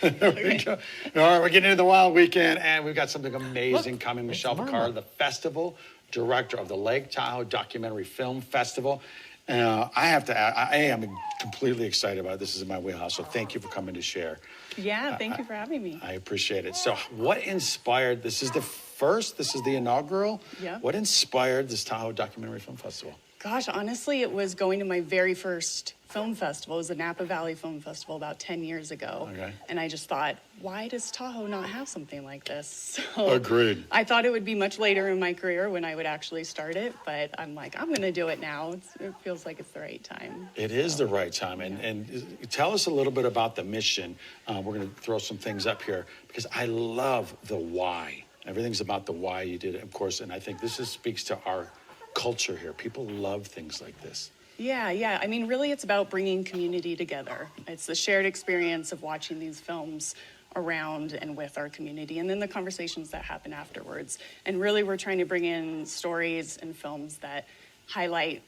There we go. All right, we're getting into the wild weekend, and we've got something amazing coming. Michelle Vaccaro, the festival director of the Lake Tahoe Documentary Film Festival. I am completely excited about it. This is in my wheelhouse, so thank you for coming to share. Yeah, thank you for having me. I appreciate it. So what inspired, this is the inaugural? Yeah. What inspired this Tahoe Documentary Film Festival? Gosh, honestly, it was going to my very first film festival. It was the Napa Valley Film Festival about 10 years ago. Okay. And I just thought, why does Tahoe not have something like this? So Agreed. I thought it would be much later in my career when I would actually start it, but I'm like, I'm going to do it now. It feels like it's the right time. It is the right time. And tell us a little bit about the mission. We're going to throw some things up here because I love the why. Everything's about the why you did it, of course, and I think this speaks to our culture here. People love things like this. Yeah. I mean, really, it's about bringing community together. It's the shared experience of watching these films around and with our community, and then the conversations that happen afterwards. And really, we're trying to bring in stories and films that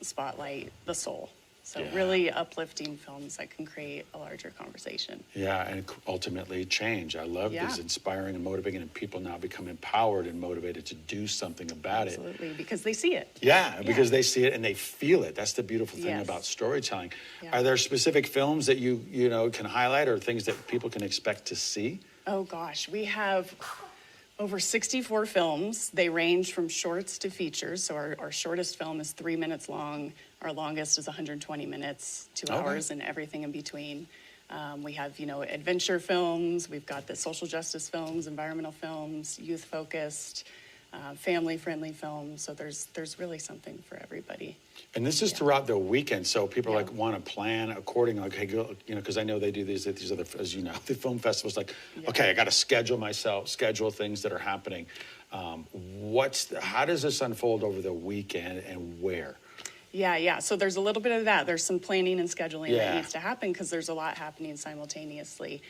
spotlight the soul. So really uplifting films that can create a larger conversation. Yeah, and ultimately change. I love these inspiring and motivating, and people now become empowered and motivated to do something about it. Absolutely, because they see it. Yeah, because they see it and they feel it. That's the beautiful thing about storytelling. Yeah. Are there specific films that you can highlight or things that people can expect to see? Oh gosh, we have over 64 films. They range from shorts to features. So our shortest film is 3 minutes long. Our longest is 120 minutes, 2 hours, and everything in between. We have, adventure films. We've got the social justice films, environmental films, youth-focused, family-friendly films. So there's really something for everybody. And this is throughout the weekend, so people want to plan accordingly. Okay, because I know they do these other, as you know, the film festivals. Like, okay, I got to schedule things that are happening. How does this unfold over the weekend and where? Yeah. So there's a little bit of that. There's some planning and scheduling that needs to happen because there's a lot happening simultaneously,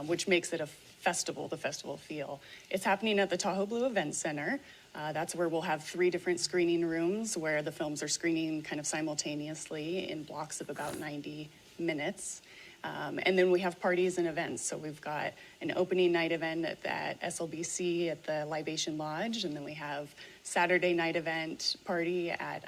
which makes it the festival feel. It's happening at the Tahoe Blue Event Center. That's where we'll have 3 different screening rooms where the films are screening kind of simultaneously in blocks of about 90 minutes. And then we have parties and events. So we've got an opening night event at SLBC at the Libation Lodge, and then we have Saturday night event party at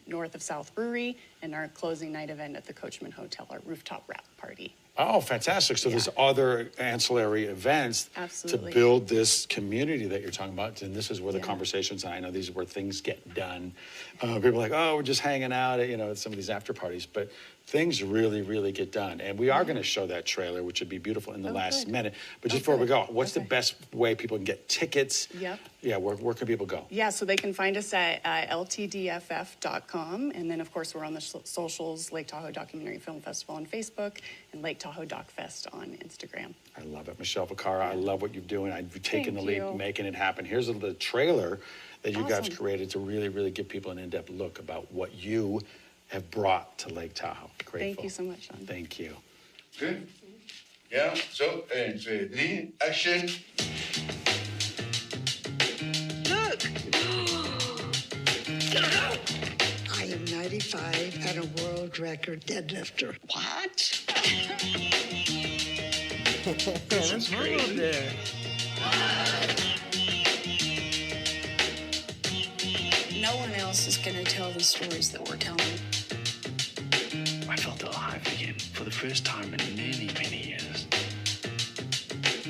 North of South Brewery, and our closing night event at the Coachman Hotel, our rooftop wrap party. Oh, fantastic. So there's other ancillary events to build this community that you're talking about. And this is where the conversations, and I know these are where things get done. People are like, oh, we're just hanging out at some of these after parties. But things really, really get done. And we are going to show that trailer, which would be beautiful in the last minute. But just before we go, what's the best way people can get tickets? Yep. Yeah, where can people go? Yeah, so they can find us at LTDFF.com. And then, of course, we're on the socials, Lake Tahoe Documentary Film Festival on Facebook and Lake Tahoe Doc Fest on Instagram. I love it. Michelle Vaccaro, I love what you're doing. I've taken the lead, making it happen. Here's the trailer that you guys created to really, really give people an in-depth look about what you have brought to Lake Tahoe. Grateful. Thank you so much, Sean. Thank you. Good. Yeah, so, 1, 2, 3, action. Look! I am 95 and a world record deadlifter. What? That's great. There. No one else is going to tell the stories that we're telling. I felt alive again for the first time in many, many years.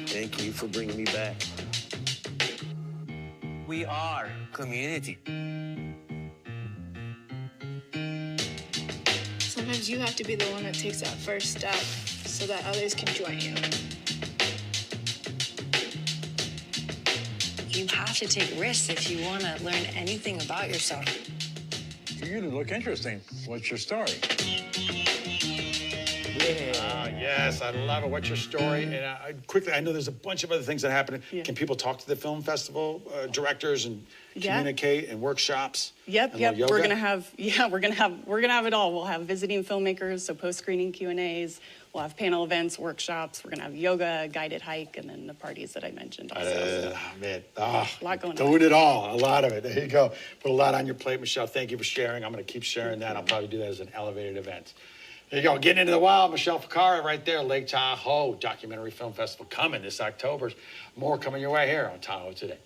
Thank you for bringing me back. We are community. Sometimes you have to be the one that takes that first step so that others can join you. You have to take risks if you want to learn anything about yourself. For you to look interesting, what's your story? Yes, I love it. What's your story? And quickly, I know there's a bunch of other things that happen. Can people talk to the film festival directors and communicate and workshops? Yep. We're gonna have it all. We'll have visiting filmmakers, so post-screening Q&As. We'll have panel events, workshops. We're gonna have yoga, guided hike, and then the parties that I mentioned also. A lot going on. Doing it all, a lot of it. There you go. Put a lot on your plate, Michelle. Thank you for sharing. I'm gonna keep sharing that. I'll probably do that as an elevated event. There you go. Getting into the wild. Michelle Ficarra right there. Lake Tahoe Documentary Film Festival coming this October. More coming your way here on Tahoe Today.